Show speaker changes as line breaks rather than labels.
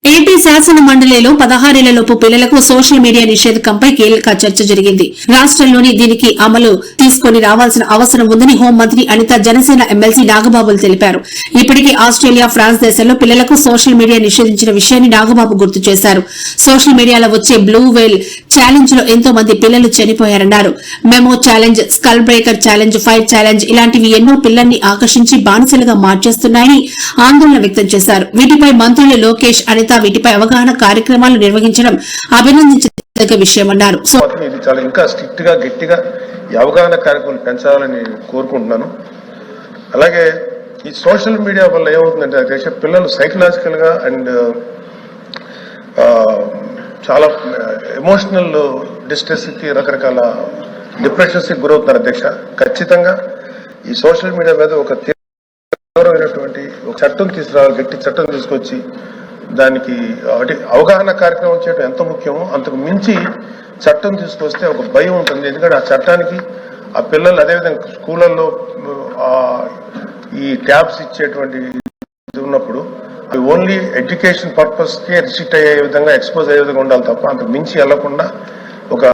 AP శాసన మండలిలో 16 పిల్లలకు సోషల్ మీడియా నిషేధకంపై కీలక చర్చ జరిగింది. రాష్ట్రంలోని దీనికి అమలు తీసుకుని రావాల్సిన అవసరం ఉందని హోంమంత్రి అనిత, జనసేన ఎమ్మెల్సీ నాగబాబులు తెలిపారు. ఇప్పటికీ ఆస్ట్రేలియా, ఫ్రాన్స్ దేశాల్లో పిల్లలకు సోషల్ మీడియా నిషేధించిన విషయాన్ని నాగబాబు గుర్తు చేశారు. సోషల్ మీడియాలో వచ్చే బ్లూ వేల్ ఛాలెంజ్ లో ఎంతో మంది పిల్లలు చనిపోయారన్నారు. Momo challenge, skull breaker challenge, fire challenge ఇలాంటివి ఎన్నో పిల్లల్ని ఆకర్షించి బానిసలుగా మార్చేస్తున్నాయని ఆందోళన వ్యక్తం చేశారు. వీటిపై మంత్రులు లోకేష్, అనిత వీటిపై అవగాహన కార్యక్రమాలు నిర్వహించడం అభినందించదగ్గ విషయమన్నారు.
ఇది చాలా ఇంకా స్ట్రిక్ట్ గా గట్టిగా ఈ అవగాహన కార్యక్రమాలు పెంచాలని కోరుకుంటున్నాను. అలాగే ఈ సోషల్ మీడియా వల్ల ఏమవుతుందంటే పిల్లలు సైకలాజికల్ గా అండ్ చాలా ఎమోషనల్ డిస్ట్రెస్ కి, రకరకాల డిప్రెషన్స్ కి గురవుతున్నారు అధ్యక్ష. ఖచ్చితంగా ఈ సోషల్ మీడియా మీద ఒక తీవ్రమైనటువంటి ఒక చట్టం తీసుకురావాలి, గట్టి చట్టం తీసుకొచ్చి దానికి అవగాహన కార్యక్రమం చేయడం ఎంత ముఖ్యమో అంతకు మించి చట్టం తీసుకొస్తే ఒక భయం ఉంటుంది. ఎందుకంటే ఆ చట్టానికి ఆ పిల్లలు అదేవిధంగా స్కూళ్ళల్లో ఈ ట్యాబ్స్ ఇచ్చేటువంటి ఉన్నప్పుడు అవి ఓన్లీ ఎడ్యుకేషన్ పర్పస్ కే రిస్ట్రిక్ట్ అయ్యే విధంగా, ఎక్స్పోజ్ అయ్యే విధంగా ఉండాలి తప్ప అంతకు మించి వెళ్లకుండా ఒక